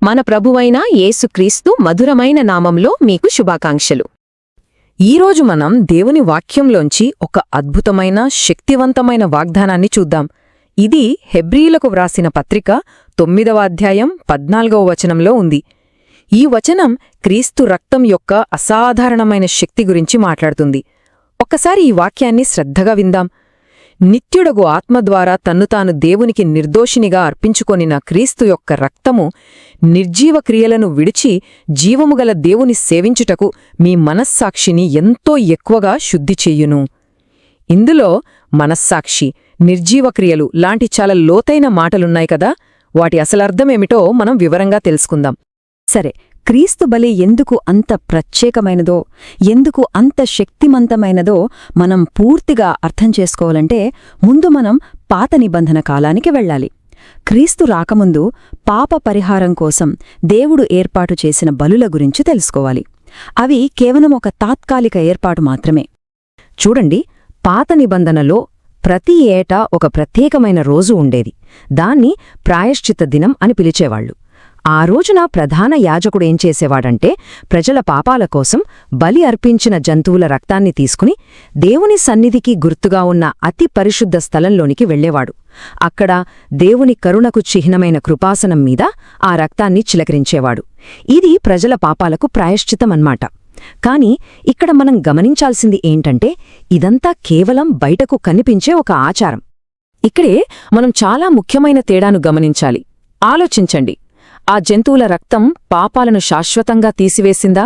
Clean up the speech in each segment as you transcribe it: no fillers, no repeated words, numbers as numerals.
మన ప్రభువైన యేసుక్రీస్తు మధురమైన నామంలో మీకు శుభాకాంక్షలు. ఈరోజు మనం దేవుని వాక్యంలోంచి ఒక అద్భుతమైన శక్తివంతమైన వాగ్దానాన్ని చూద్దాం. ఇది హెబ్రీయులకు వ్రాసిన పత్రిక 9వ అధ్యాయం 14వ వచనంలో ఉంది. ఈ వచనం క్రీస్తు రక్తం యొక్క అసాధారణమైన శక్తి గురించి మాట్లాడుతుంది. ఒక్కసారి ఈ వాక్యాన్ని శ్రద్ధగా విందాం. నిత్యుడగు ఆత్మ ద్వారా తన్ను తాను దేవునికి నిర్దోషినిగా అర్పించుకొనిన క్రీస్తు యొక్క రక్తము నిర్జీవ క్రియలను విడిచి జీవముగల దేవుని సేవించుటకు మీ మనస్సాక్షిని ఎంతో ఎక్కువగా శుద్ధి చెయ్యును. ఇందులో మనస్సాక్షి, నిర్జీవ క్రియలు లాంటి చాలా లోతైన మాటలున్నాయి కదా. వాటి అసలర్థమేమిటో మనం వివరంగా తెలుసుకుందాం. సరే, క్రీస్తు బలి ఎందుకు అంత ప్రత్యేకమైనదో, ఎందుకు అంత శక్తిమంతమైనదో మనం పూర్తిగా అర్థం చేసుకోవాలంటే ముందు మనం పాత నిబంధన కాలానికి వెళ్ళాలి. క్రీస్తు రాకముందు పాప పరిహారం కోసం దేవుడు ఏర్పాటు చేసిన బలుల గురించి తెలుసుకోవాలి. అవి కేవలం ఒక తాత్కాలిక ఏర్పాటు మాత్రమే. చూడండి, పాత నిబంధనలో ప్రతి ఏటా ఒక ప్రత్యేకమైన రోజు ఉండేది. దాన్ని ప్రాయశ్చిత్త దినం అని పిలిచేవాళ్లు. ఆ రోజున ప్రధాన యాజకుడు ఏం చేసేవాడంటే ప్రజల పాపాల కోసం బలి అర్పించిన జంతువుల రక్తాన్ని తీసుకుని దేవుని సన్నిధికి గుర్తుగా ఉన్న అతి పరిశుద్ధ స్థలంలోనికి వెళ్లేవాడు. అక్కడ దేవుని కరుణకు చిహ్నమైన కృపాసనం మీద ఆ రక్తాన్ని చిలకరించేవాడు. ఇది ప్రజల పాపాలకు ప్రాయశ్చిత్తమన్మాట. కాని ఇక్కడ మనం గమనించాల్సింది ఏంటంటే ఇదంతా కేవలం బయటకు కనిపించే ఒక ఆచారం. ఇక్కడే మనం చాలా ముఖ్యమైన తేడాను గమనించాలి. ఆలోచించండి, ఆ జంతువుల రక్తం పాపాలను శాశ్వతంగా తీసివేసిందా?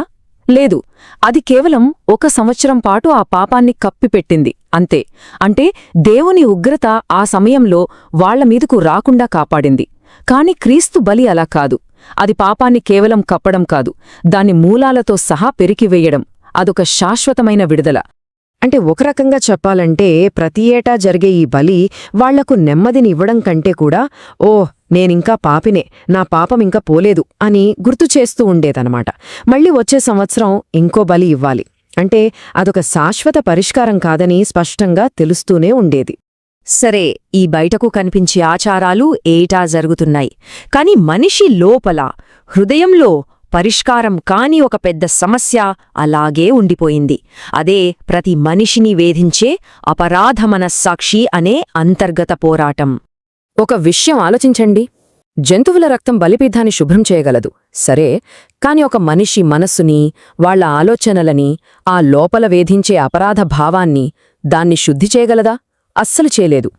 లేదు. అది కేవలం 1 సంవత్సరం పాటు ఆ పాపాన్ని కప్పిపెట్టింది అంతే. అంటే దేవుని ఉగ్రత ఆ సమయంలో వాళ్లమీదకు రాకుండా కాపాడింది. కాని క్రీస్తు బలి అలా కాదు. అది పాపాన్ని కేవలం కప్పడం కాదు, దాని మూలాలతో సహా పెరికివేయడం. అదొక శాశ్వతమైన విడుదల. అంటే ఒక రకంగా చెప్పాలంటే ప్రతి ఏటా జరిగే ఈ బలి వాళ్లకు నెమ్మదిని ఇవ్వడం కంటే కూడా నేనింకా పాపినే, నా పాపం ఇంకా పోలేదు అని గుర్తు చేస్తూ ఉండేదనమాట. మళ్ళీ వచ్చే సంవత్సరం ఇంకో బలి ఇవ్వాలి అంటే అదొక శాశ్వత పరిష్కారం కాదని స్పష్టంగా తెలుస్తూనే ఉండేది. సరే, ఈ బయటకు కనిపించే ఆచారాలు ఏటా జరుగుతున్నాయి. కాని మనిషి లోపల, హృదయంలో పరిష్కారం కాని ఒక పెద్ద సమస్య అలాగే ఉండిపోయింది. అదే ప్రతి మనిషిని వేధించే అపరాధ మనస్సాక్షి అనే అంతర్గత పోరాటం. ఒక విషయం ఆలోచించండి. జంతువుల రక్తం బలిపీఠాన్ని శుభ్రం చేయగలదు, సరే. కాని ఒక మనిషి మనస్సుని, వాళ్ల ఆలోచనలని, ఆ లోపల వేధించే అపరాధ భావాన్ని, దాన్ని శుద్ధి చేయగలదా? అస్సలు చేయలేదు.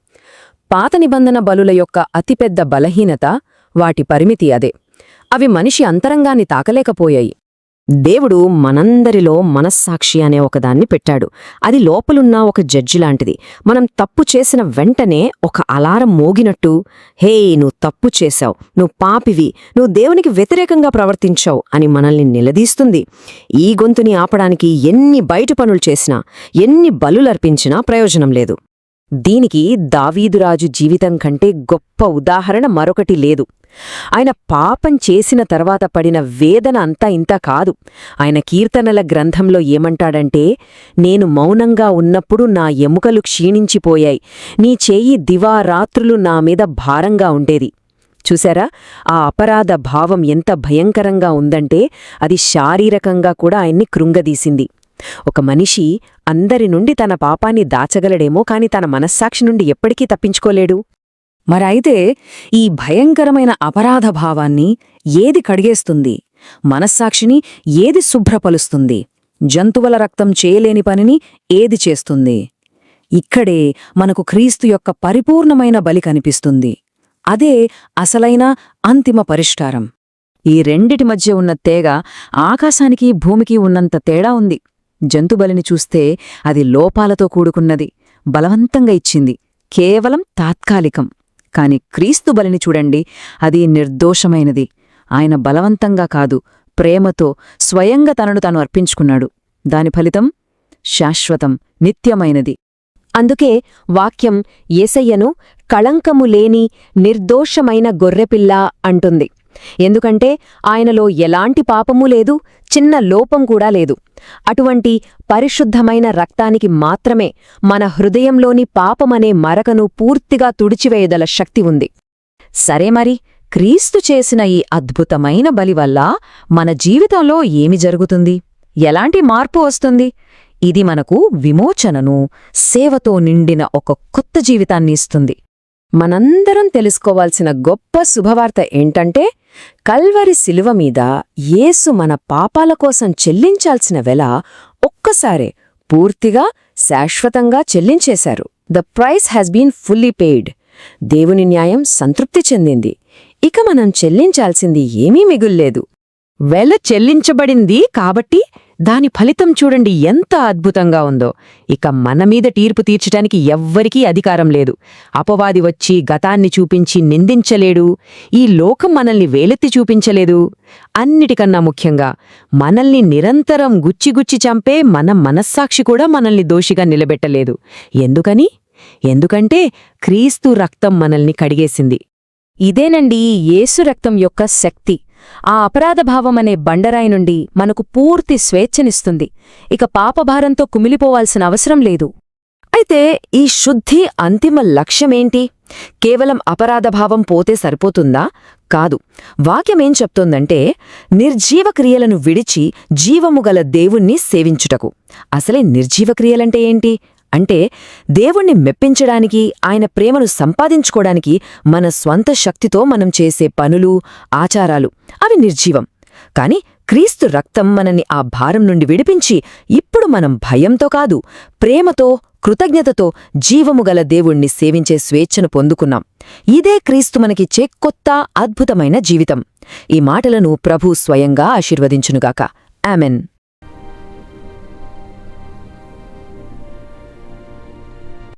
పాత నిబంధన బలుల యొక్క అతిపెద్ద బలహీనత వాటి పరిమితి అదే. అవి మనిషి అంతరంగాన్ని తాకలేకపోయాయి. దేవుడు మనందరిలో మనస్సాక్షి అనే ఒకదాన్ని పెట్టాడు. అది లోపలున్న ఒక జడ్జి లాంటిది. మనం తప్పు చేసిన వెంటనే ఒక అలారం మోగినట్టు, హే, నువ్వు తప్పు చేశావు, నువ్వు పాపివి, నువ్వు దేవునికి వ్యతిరేకంగా ప్రవర్తించావు అని మనల్ని నిలదీస్తుంది. ఈ గొంతుని ఆపడానికి ఎన్ని బయట పనులు చేసినా, ఎన్ని బలులర్పించినా ప్రయోజనం లేదు. దీనికి దావీదురాజు జీవితం కంటే గొప్ప ఉదాహరణ మరొకటి లేదు. ఆయన పాపం చేసిన తర్వాత పడిన వేదన అంతా ఇంతా కాదు. ఆయన కీర్తనల గ్రంథంలో ఏమంటాడంటే, నేను మౌనంగా ఉన్నప్పుడు నా ఎముకలు క్షీణించిపోయాయి, నీ చేయి దివారాత్రులు నా మీద భారంగా ఉండేది. చూశారా, ఆ అపరాధ భావం ఎంత భయంకరంగా ఉందంటే అది శారీరకంగా కూడా ఆయన్ని కృంగదీసింది. ఒక మనిషి అందరి నుండి తన పాపాన్ని దాచగలడేమో కాని తన మనస్సాక్షి నుండి ఎప్పటికీ తప్పించుకోలేడు. మరైతే ఈ భయంకరమైన అపరాధ భావాన్ని ఏది కడిగేస్తుంది? మనస్సాక్షిని ఏది శుభ్రపలుస్తుంది? జంతువుల రక్తం చేయలేని పనిని ఏది చేస్తుంది? ఇక్కడే మనకు క్రీస్తు యొక్క పరిపూర్ణమైన బలి కనిపిస్తుంది. అదే అసలైన అంతిమ పరిష్కారం. ఈ రెండిటి మధ్య ఉన్న తేగ ఆకాశానికి భూమికి ఉన్నంత తేడా ఉంది. జంతుబలిని చూస్తే అది లోపాలతో కూడుకున్నది, బలవంతంగా ఇచ్చింది, కేవలం తాత్కాలికం. కాని క్రీస్తు బలిని చూడండి, అది నిర్దోషమైనది. ఆయన బలవంతంగా కాదు, ప్రేమతో స్వయంగా తనను తాను అర్పించుకున్నాడు. దాని ఫలితం శాశ్వతం, నిత్యమైనది. అందుకే వాక్యం యేసయ్యను కళంకము లేని నిర్దోషమైన గొర్రెపిల్ల అంటుంది. ఎందుకంటే ఆయనలో ఎలాంటి పాపమూ లేదు, చిన్న లోపం కూడా లేదు. అటువంటి పరిశుద్ధమైన రక్తానికి మాత్రమే మన హృదయంలోని పాపమనే మరకను పూర్తిగా తుడిచివేయగల శక్తి ఉంది. సరే, మరి క్రీస్తు చేసిన ఈ అద్భుతమైన బలి వల్ల మన జీవితంలో ఏమి జరుగుతుంది? ఎలాంటి మార్పు వస్తుంది? ఇది మనకు విమోచనను, సేవతో నిండిన ఒక కొత్త జీవితాన్ని ఇస్తుంది. మనందరం తెలుసుకోవాల్సిన గొప్ప శుభవార్త ఏంటంటే, కల్వరి శిలువ మీద యేసు మన పాపాల కోసం చెల్లించాల్సిన వెల ఒక్కసారే పూర్తిగా శాశ్వతంగా చెల్లించేశారు. The price has been fully paid. దేవుని న్యాయం సంతృప్తి చెందింది. ఇక మనం చెల్లించాల్సింది ఏమీ మిగుల్లేదు. వెల చెల్లించబడింది కాబట్టి దాని ఫలితం చూడండి ఎంత అద్భుతంగా ఉందో. ఇక మనమీద తీర్పు తీర్చటానికి ఎవ్వరికీ అధికారం లేదు. అపవాది వచ్చి గతాన్ని చూపించి నిందించలేడు. ఈ లోకం మనల్ని వేలెత్తి చూపించలేదు. అన్నిటికన్నా ముఖ్యంగా మనల్ని నిరంతరం గుచ్చిగుచ్చి చంపే మన మనస్సాక్షి కూడా మనల్ని దోషిగా నిలబెట్టలేదు. ఎందుకంటే క్రీస్తు రక్తం మనల్ని కడిగేసింది. ఇదేనండి యేసు రక్తం యొక్క శక్తి. ఆ అపరాధభావమనే బండరాయి నుండి మనకు పూర్తి స్వేచ్ఛనిస్తుంది. ఇక పాపభారంతో కుమిలిపోవాల్సిన అవసరం లేదు. అయితే ఈ శుద్ధి అంతిమ లక్ష్యమేంటి? కేవలం అపరాధభావం పోతే సరిపోతుందా? కాదు. వాక్యమేం చెప్తోందంటే, నిర్జీవ క్రియలను విడిచి జీవముగల దేవుణ్ణి సేవించుటకు. అసలే నిర్జీవ క్రియలంటే ఏంటి? అంటే దేవుణ్ణి మెప్పించడానికి, ఆయన ప్రేమను సంపాదించుకోవడానికి మన స్వంత శక్తితో మనం చేసే పనులు, ఆచారాలు అవి నిర్జీవం. కాని క్రీస్తు రక్తం మనని ఆ భారం నుండి విడిపించి ఇప్పుడు మనం భయంతో కాదు, ప్రేమతో, కృతజ్ఞతతో జీవముగల దేవుణ్ణి సేవించే స్వేచ్ఛను పొందుకున్నాం. ఇదే క్రీస్తు మనకిచ్చే కొత్త అద్భుతమైన జీవితం. ఈ మాటలను ప్రభు స్వయంగా ఆశీర్వదించునుగాక. ఆమెన్.